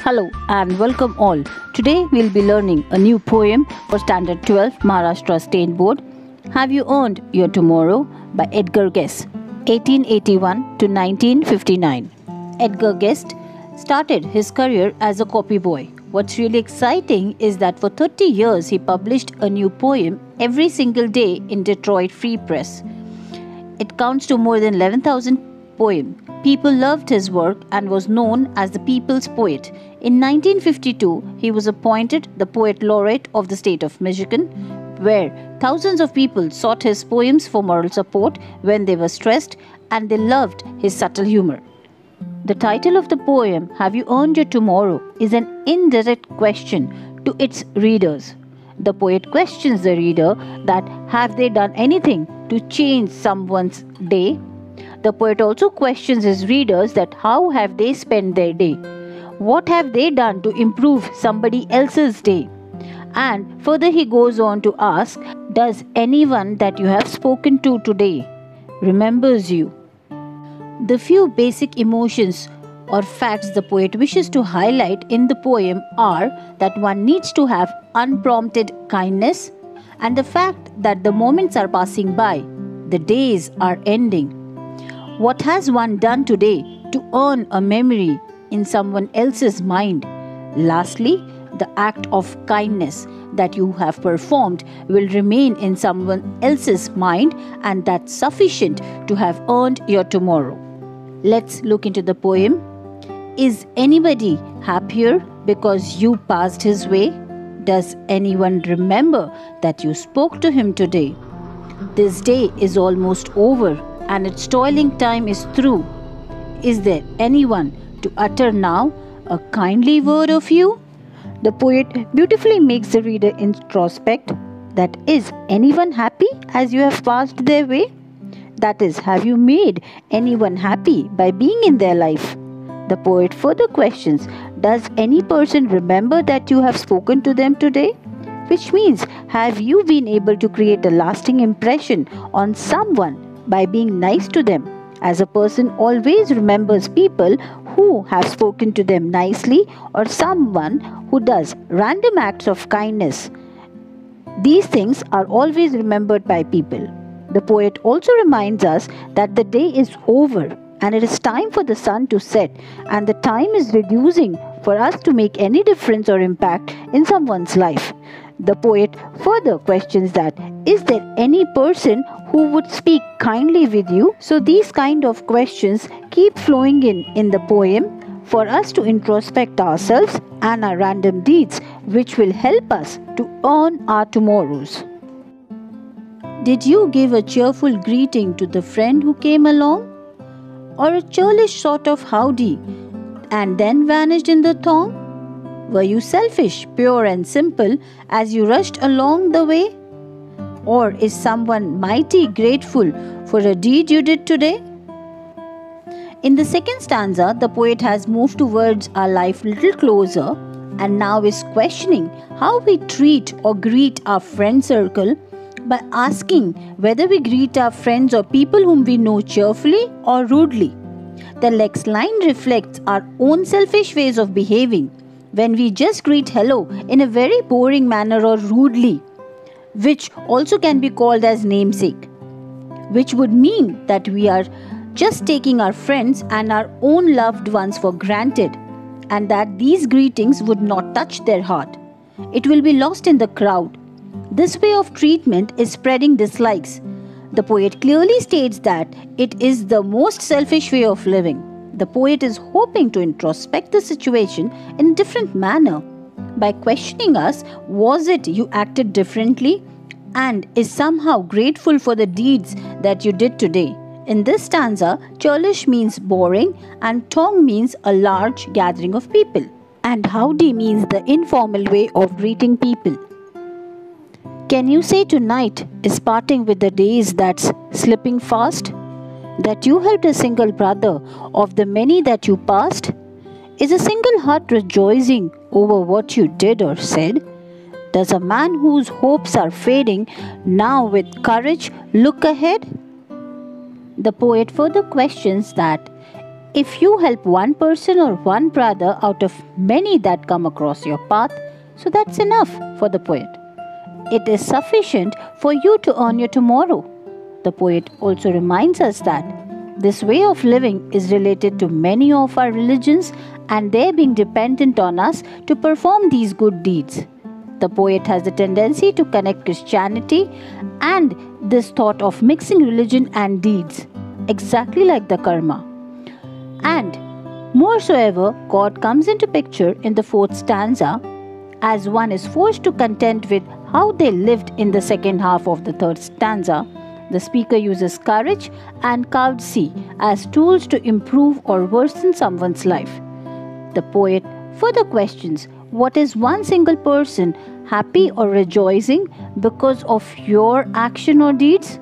Hello and welcome all. Today we'll be learning a new poem for Standard 12 Maharashtra State Board. Have You Earned Your Tomorrow by Edgar Guest, 1881 to 1959. Edgar Guest started his career as a copy boy. What's really exciting is that for 30 years he published a new poem every single day in Detroit Free Press. It counts to more than 11,000 poems. People loved his work and was known as the People's Poet. In 1952, he was appointed the Poet Laureate of the state of Michigan, where thousands of people sought his poems for moral support when they were stressed, and they loved his subtle humor. The title of the poem, Have You Earned Your Tomorrow, is an indirect question to its readers. The poet questions the reader that have they done anything to change someone's day? The poet also questions his readers that how have they spent their day? What have they done to improve somebody else's day? And further he goes on to ask, does anyone that you have spoken to today remembers you? The few basic emotions or facts the poet wishes to highlight in the poem are that one needs to have unprompted kindness, and the fact that the moments are passing by, the days are ending. What has one done today to earn a memory in someone else's mind? Lastly, the act of kindness that you have performed will remain in someone else's mind, and that's sufficient to have earned your tomorrow. Let's look into the poem. Is anybody happier because you passed his way? Does anyone remember that you spoke to him today? This day is almost over, and its toiling time is through. Is there anyone to utter now a kindly word of you? The poet beautifully makes the reader introspect. That is, anyone happy as you have passed their way? That is, have you made anyone happy by being in their life? The poet further questions, does any person remember that you have spoken to them today? Which means, have you been able to create a lasting impression on someone by being nice to them, as a person always remembers people who have spoken to them nicely, or someone who does random acts of kindness. These things are always remembered by people. The poet also reminds us that the day is over and it is time for the sun to set, and the time is reducing for us to make any difference or impact in someone's life. The poet further questions that, is there any person who would speak kindly with you? So these kind of questions keep flowing in the poem for us to introspect ourselves and our random deeds, which will help us to earn our tomorrows. Did you give a cheerful greeting to the friend who came along? Or a churlish sort of howdy and then vanished in the throng? Were you selfish, pure and simple as you rushed along the way? Or is someone mighty grateful for a deed you did today? In the second stanza, the poet has moved towards our life a little closer and now is questioning how we treat or greet our friend circle by asking whether we greet our friends or people whom we know cheerfully or rudely. The next line reflects our own selfish ways of behaving when we just greet hello in a very boring manner or rudely, which also can be called as namesake, which would mean that we are just taking our friends and our own loved ones for granted, and that these greetings would not touch their heart. It will be lost in the crowd. This way of treatment is spreading dislikes. The poet clearly states that it is the most selfish way of living. The poet is hoping to introspect the situation in a different manner by questioning us, was it you acted differently, and is somehow grateful for the deeds that you did today. In this stanza, churlish means boring and tong means a large gathering of people, and howdy means the informal way of greeting people. Can you say tonight is parting with the days that's slipping fast? That you helped a single brother of the many that you passed? Is a single heart rejoicing over what you did or said? Does a man whose hopes are fading now with courage look ahead? The poet further questions that, If you help one person or one brother out of many that come across your path, so that's enough for the poet. It is sufficient for you to earn your tomorrow. The poet also reminds us that this way of living is related to many of our religions and they being dependent on us to perform these good deeds. The poet has the tendency to connect Christianity and this thought of mixing religion and deeds, exactly like the karma. And moreover, God comes into picture in the fourth stanza as one is forced to contend with how they lived in the second half of the third stanza. The speaker uses courage and cowed sea as tools to improve or worsen someone's life. The poet further questions, what is one single person happy or rejoicing because of your action or deeds?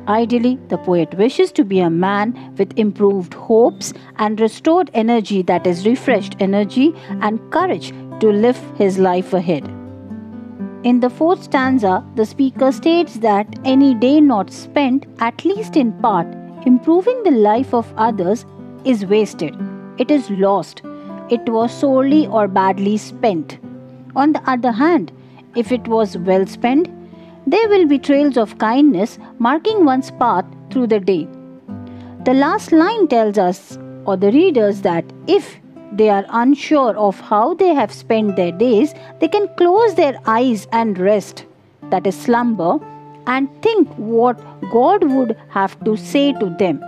Ideally, the poet wishes to be a man with improved hopes and restored energy, that is, refreshed energy and courage to live his life ahead. In the fourth stanza, the speaker states that any day not spent, at least in part, improving the life of others is wasted. It is lost. It was sorely or badly spent. On the other hand, if it was well spent, there will be trails of kindness marking one's path through the day. The last line tells us or the readers that if they are unsure of how they have spent their days, they can close their eyes and rest, that is slumber, and think what God would have to say to them.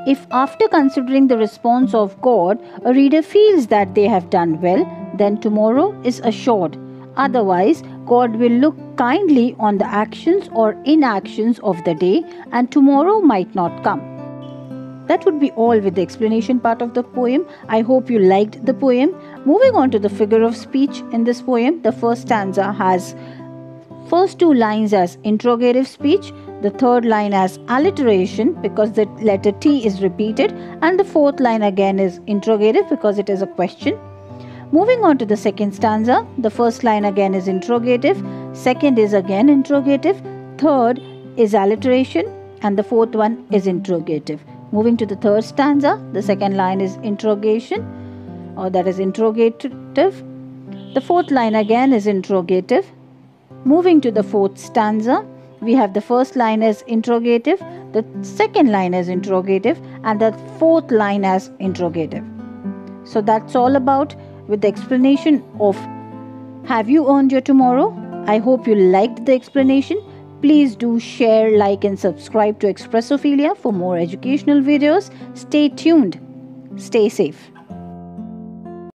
If after considering the response of God, a reader feels that they have done well, then tomorrow is assured. Otherwise, God will look kindly on the actions or inactions of the day and tomorrow might not come. That would be all with the explanation part of the poem. I hope you liked the poem. Moving on to the figure of speech in this poem, the first stanza has first two lines as interrogative speech, the third line as alliteration because the letter T is repeated, and the fourth line again is interrogative because it is a question. Moving on to the second stanza, the first line again is interrogative, second is again interrogative, third is alliteration, and the fourth one is interrogative. Moving to the third stanza, the second line is interrogation, or that is interrogative. The fourth line again is interrogative. Moving to the fourth stanza, we have the first line as interrogative, the second line as interrogative, and the fourth line as interrogative. So that's all about with the explanation of Have You Earned Your Tomorrow? I hope you liked the explanation. Please do share, like and subscribe to Expressophilia for more educational videos. Stay tuned. Stay safe.